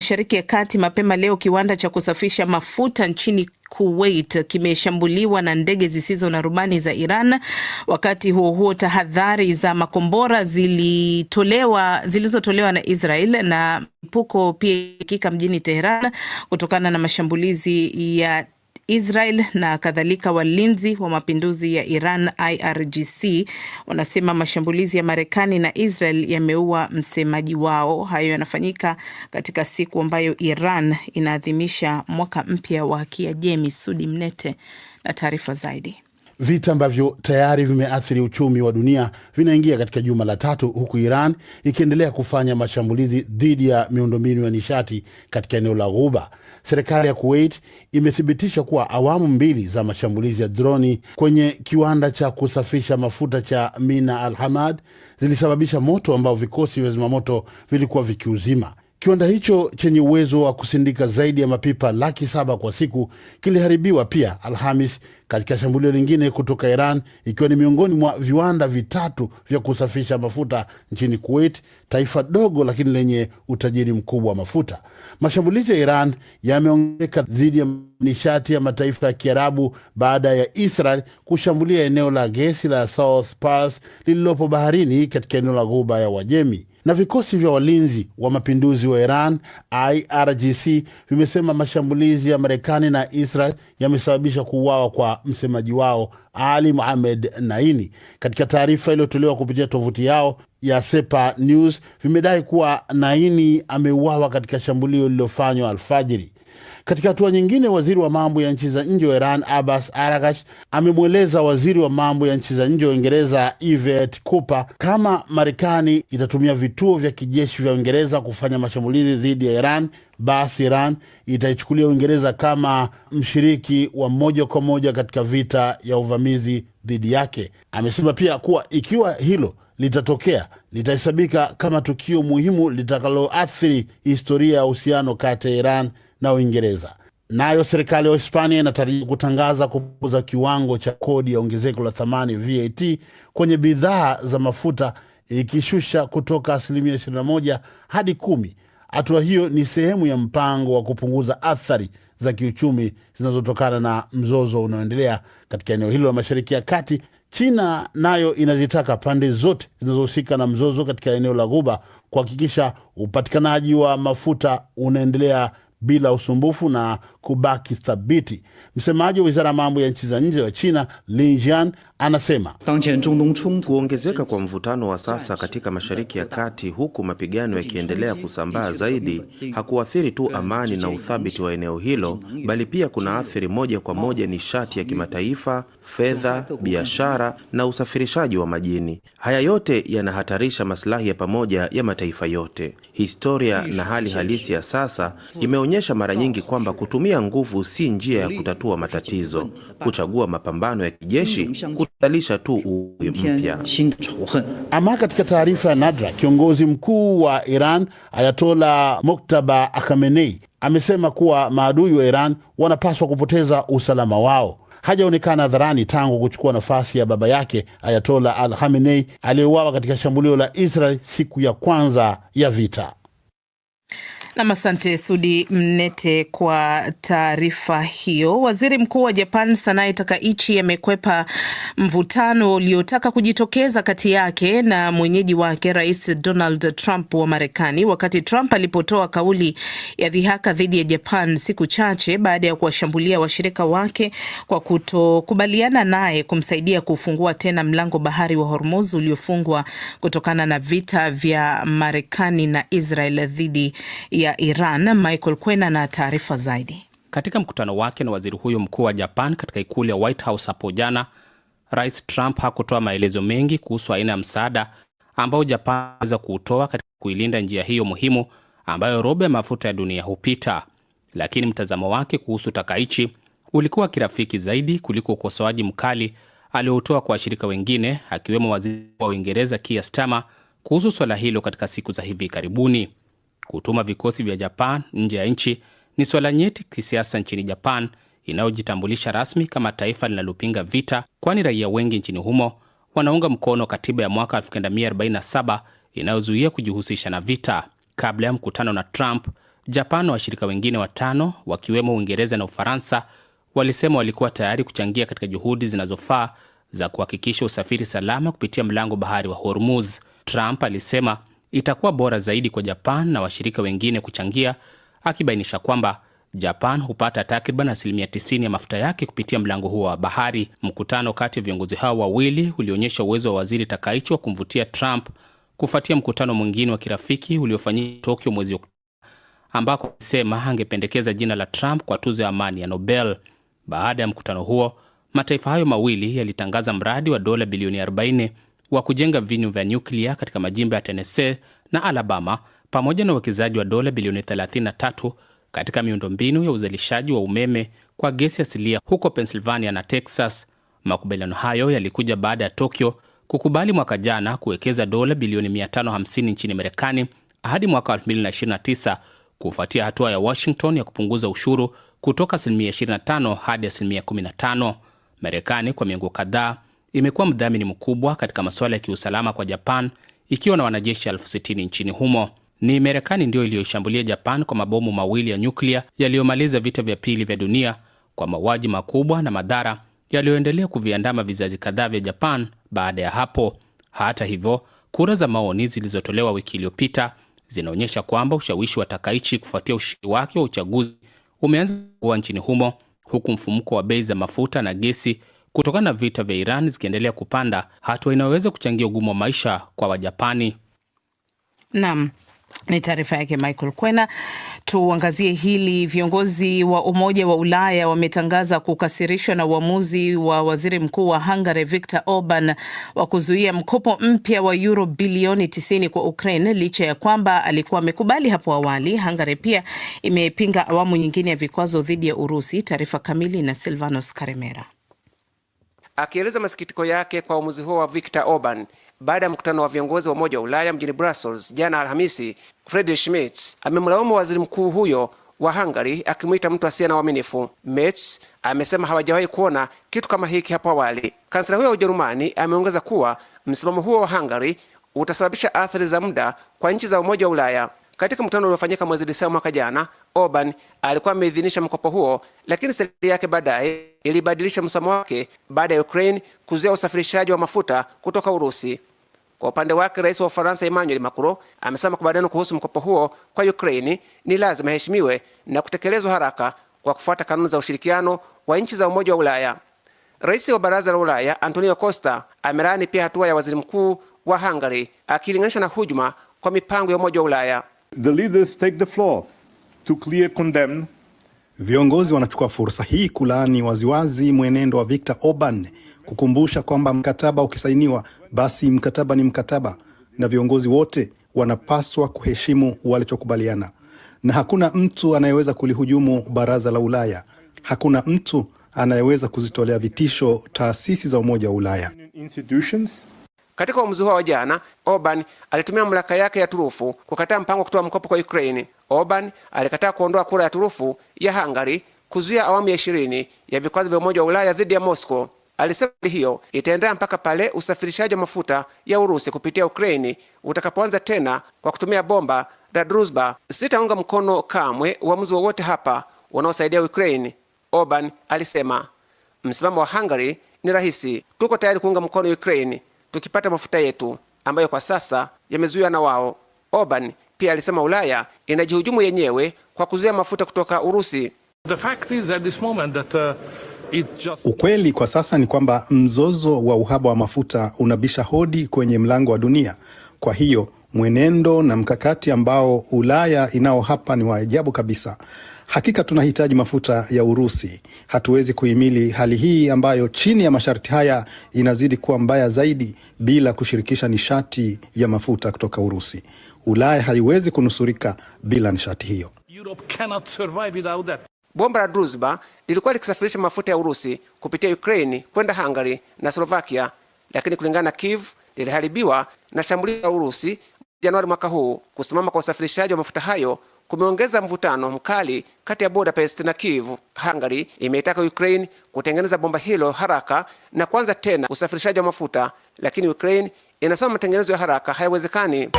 Mashariki ya Kati mapema leo, kiwanda cha kusafisha mafuta nchini Kuwait kimeshambuliwa na ndege zisizo na rubani za Iran. Wakati huo huo, tahadhari za makombora zilizotolewa na Israel na mlipuko pia ikika mjini Tehran kutokana na mashambulizi ya Israel na kadhalika. Walinzi wa mapinduzi ya Iran IRGC wanasema mashambulizi ya Marekani na Israel yameua msemaji wao. Hayo yanafanyika katika siku ambayo Iran inaadhimisha mwaka mpya wa Kiajemi. Sudi Mnete na taarifa zaidi. Vita ambavyo tayari vimeathiri uchumi wa dunia vinaingia katika juma la 3, huku Iran ikiendelea kufanya mashambulizi dhidi ya miundombinu ya nishati katika eneo la Ghuba. Serikali ya Kuwait imethibitisha kuwa awamu 2 za mashambulizi ya droni kwenye kiwanda cha kusafisha mafuta cha Mina Al-Hamad zilisababisha moto ambao vikosi vya zimamoto vilikuwa vikiuzima. Kiwanda hicho chenye uwezo wa kusindika zaidi ya mapipa 700,000 kwa siku kiliharibiwa pia Alhamis katika shambulio lingine kutoka Iran, ikiwa ni miongoni mwa viwanda vitatu vya kusafisha mafuta nchini Kuwait, taifa dogo lakini lenye utajiri mkubwa wa mafuta. Mashambulizi ya Iran yameongezeka dhidi ya nishati ya mataifa ya Kiarabu baada ya Israel kushambulia eneo la gesi la South Pars lililopo baharini katika eneo la Ghuba ya Uajemi. Na vikosi vya walinzi wa mapinduzi wa Iran IRGC vimesema mashambulizi ya Marekani na Israel yamesababisha kuuawa kwa msemaji wao Ali Mohamed Naini. Katika taarifa iliyotolewa kupitia tovuti yao ya Sepa News, vimedai kuwa Naini ameuawa katika shambulio lililofanywa alfajiri. Katika hatua nyingine, waziri wa mambo ya nchi za nje wa Iran Abbas Araghchi amemweleza waziri wa mambo ya nchi za nje wa Uingereza Yvette Cooper kama Marekani itatumia vituo vya kijeshi vya Uingereza kufanya mashambulizi dhidi ya Iran, basi Iran itaichukulia Uingereza kama mshiriki wa moja kwa moja katika vita ya uvamizi dhidi yake. Amesema pia kuwa ikiwa hilo litatokea, litahesabika kama tukio muhimu litakaloathiri historia ya uhusiano kati ya Iran na Uingereza. Nayo serikali ya Hispania inatarajia kutangaza kupunguza kiwango cha kodi ya ongezeko la thamani VAT kwenye bidhaa za mafuta, ikishusha kutoka 21% hadi 10%. Hatua hiyo ni sehemu ya mpango wa kupunguza athari za kiuchumi zinazotokana na mzozo unaoendelea katika eneo hilo la Mashariki ya Kati. China nayo inazitaka pande zote zinazohusika na mzozo katika eneo la Ghuba kuhakikisha upatikanaji wa mafuta unaendelea bila usumbufu na kubaki thabiti. Msemaji wa wizara ya mambo ya nchi za nje wa China, Lin Jian, anasema kuongezeka kwa mvutano wa sasa katika Mashariki ya Kati, huku mapigano yakiendelea kusambaa zaidi, hakuathiri tu amani na uthabiti wa eneo hilo, bali pia kuna athiri moja kwa moja nishati ya kimataifa, fedha, biashara na usafirishaji wa majini. Haya yote yanahatarisha maslahi ya pamoja ya mataifa yote. Historia na hali halisi ya sasa imeonyesha mara nyingi kwamba kutumia nguvu si njia ya kutatua matatizo. Kuchagua mapambano ya kijeshi kutalisha tu uwe mpya. Ama katika taarifa ya nadra, kiongozi mkuu wa Iran Ayatollah Mojtaba Khamenei amesema kuwa maadui wa Iran wanapaswa kupoteza usalama wao. Hajaonekana hadharani tangu kuchukua nafasi ya baba yake Ayatollah Al-Khamenei aliyeuawa katika shambulio la Israel siku ya kwanza ya vita. Na asante Sudi Mnete kwa taarifa hiyo. Waziri Mkuu wa Japan Sanae Takaichi amekwepa mvutano uliotaka kujitokeza kati yake na mwenyeji wake Rais Donald Trump wa Marekani, wakati Trump alipotoa kauli ya dhihaka dhidi ya Japan siku chache baada ya kuwashambulia washirika wake kwa kutokubaliana naye kumsaidia kufungua tena mlango bahari wa Hormuz uliofungwa kutokana na vita vya Marekani na Israel dhidi ya Iran. Michael Kwena na taarifa zaidi. Katika mkutano wake na waziri huyo mkuu wa Japan katika ikulu ya White House hapo jana, Rais Trump hakutoa maelezo mengi kuhusu aina ya msaada ambao Japan inaweza kuutoa katika kuilinda njia hiyo muhimu ambayo robo ya mafuta ya dunia hupita. Lakini mtazamo wake kuhusu Takaichi ulikuwa kirafiki zaidi kuliko ukosoaji mkali aliotoa kwa washirika wengine, akiwemo waziri wa Uingereza Keir Starmer kuhusu swala hilo katika siku za hivi karibuni. Kutuma vikosi vya Japan nje ya nchi ni swala nyeti kisiasa nchini Japan, inayojitambulisha rasmi kama taifa linalopinga vita, kwani raia wengi nchini humo wanaunga mkono katiba ya mwaka 1947 inayozuia kujihusisha na vita. Kabla ya mkutano na Trump, Japan na washirika wengine 5 wakiwemo Uingereza na Ufaransa walisema walikuwa tayari kuchangia katika juhudi zinazofaa za kuhakikisha usafiri salama kupitia mlango bahari wa Hormuz. Trump alisema itakuwa bora zaidi kwa Japan na washirika wengine kuchangia, akibainisha kwamba Japan hupata takriban 90% ya mafuta yake kupitia mlango huo wa bahari. Mkutano kati ya viongozi hao wawili ulionyesha uwezo wa waziri Takaichi wa kumvutia Trump kufuatia mkutano mwingine wa kirafiki uliofanyika Tokyo mwezi Oktoba, ambako alisema angependekeza jina la Trump kwa tuzo ya amani ya Nobel. Baada ya mkutano huo, mataifa hayo mawili yalitangaza mradi wa dola bilioni 40 wa kujenga vinu vya nyuklia katika majimbo ya Tennessee na Alabama, pamoja na uwekezaji wa dola bilioni 33 katika miundombinu ya uzalishaji wa umeme kwa gesi asilia huko Pennsylvania na Texas. Makubaliano hayo yalikuja baada ya Tokyo kukubali mwaka jana kuwekeza dola bilioni 550 nchini Marekani hadi mwaka 2029 kufuatia hatua ya Washington ya kupunguza ushuru kutoka 25% hadi 15%. Marekani kwa miongo kadhaa imekuwa mdhamini mkubwa katika masuala ya kiusalama kwa Japan, ikiwa na wanajeshi 60,000 nchini humo. Ni Marekani ndio iliyoshambulia Japan kwa mabomu mawili ya nyuklia yaliyomaliza vita vya pili vya dunia kwa mauaji makubwa na madhara yaliyoendelea kuviandama vizazi kadhaa vya Japan baada ya hapo. Hata hivyo, kura za maoni zilizotolewa wiki iliyopita zinaonyesha kwamba ushawishi wa Takaichi kufuatia ushindi wake wa uchaguzi umeanza kuwa nchini humo, huku mfumuko wa bei za mafuta na gesi kutokana na vita vya Iran zikiendelea kupanda, hatua inayoweza kuchangia ugumu wa maisha kwa Wajapani. Naam, ni taarifa yake Michael Kwena. Tuangazie hili. Viongozi wa Umoja wa Ulaya wametangaza kukasirishwa na uamuzi wa waziri mkuu wa Hungary Viktor Orban wa kuzuia mkopo mpya wa euro bilioni 90 kwa Ukraine, licha ya kwamba alikuwa amekubali hapo awali. Hungary pia imepinga awamu nyingine ya vikwazo dhidi ya Urusi. Taarifa kamili na Silvanos Karemera. Akieleza masikitiko yake kwa uamuzi huo wa Viktor Orban baada ya mkutano wa viongozi wa Umoja wa Ulaya mjini Brussels jana Alhamisi, Friedrich Merz amemlaumu waziri mkuu huyo wa Hungary akimwita mtu asiye na uaminifu. Merz amesema hawajawahi kuona kitu kama hiki hapo awali. Kansela huyo wa Ujerumani ameongeza kuwa msimamo huo wa Hungary utasababisha athari za muda kwa nchi za Umoja wa Ulaya. Katika mkutano uliofanyika mwezi Desemba mwaka jana, Orban alikuwa ameidhinisha mkopo huo, lakini serikali yake baadaye ilibadilisha msimamo wake baada ya Ukraine kuzuia usafirishaji wa mafuta kutoka Urusi. Kwa upande wake, rais wa Ufaransa Emmanuel Macron amesema makubaliano kuhusu mkopo huo kwa Ukraine ni lazima heshimiwe na kutekelezwa haraka kwa kufuata kanuni za ushirikiano wa nchi za Umoja wa Ulaya. Rais wa Baraza la Ulaya Antonio Costa amelaani pia hatua ya waziri mkuu wa Hungary, akilinganisha na hujuma kwa mipango ya Umoja wa Ulaya. The leaders take the floor to clear condemn. Viongozi wanachukua fursa hii kulaani waziwazi mwenendo wa Viktor Orban, kukumbusha kwamba mkataba ukisainiwa basi mkataba ni mkataba, na viongozi wote wanapaswa kuheshimu walichokubaliana, na hakuna mtu anayeweza kulihujumu Baraza la Ulaya. Hakuna mtu anayeweza kuzitolea vitisho taasisi za Umoja wa Ulaya. Katika uamuzi huo wa jana, Orban alitumia mamlaka yake ya turufu kukataa mpango wa kutoa mkopo kwa Ukraine. Orban alikataa kuondoa kura ya turufu ya Hungary kuzuia awamu ya 20 ya vikwazo vya Umoja wa Ulaya dhidi ya Moscow. Alisema hiyo itaendelea mpaka pale usafirishaji wa mafuta ya Urusi kupitia Ukraine utakapoanza tena kwa kutumia bomba la Druzhba. Sitaunga mkono kamwe uamuzi wowote hapa unaosaidia Ukraine, Orban alisema. Msimamo wa Hungary ni rahisi: tuko tayari kuunga mkono Ukraine tukipata mafuta yetu ambayo kwa sasa yamezuiwa na wao. Orban pia alisema Ulaya inajihujumu yenyewe kwa kuzuia mafuta kutoka Urusi. Ukweli kwa sasa ni kwamba mzozo wa uhaba wa mafuta unabisha hodi kwenye mlango wa dunia. Kwa hiyo mwenendo na mkakati ambao Ulaya inao hapa ni wa ajabu kabisa. Hakika tunahitaji mafuta ya Urusi. Hatuwezi kuhimili hali hii ambayo chini ya masharti haya inazidi kuwa mbaya zaidi bila kushirikisha nishati ya mafuta kutoka Urusi. Ulaya haiwezi kunusurika bila nishati hiyo. Bomba la Druzhba lilikuwa likisafirisha mafuta ya Urusi kupitia Ukraine kwenda Hungary na Slovakia, lakini kulingana na Kiev liliharibiwa na shambulio la Urusi Januari mwaka huu. Kusimama kwa usafirishaji wa mafuta hayo kumeongeza mvutano mkali kati ya Budapest na Kiev. Hungary imeitaka Ukraine kutengeneza bomba hilo haraka na kuanza tena usafirishaji wa mafuta, lakini Ukraine inasema matengenezo ya haraka hayawezekani.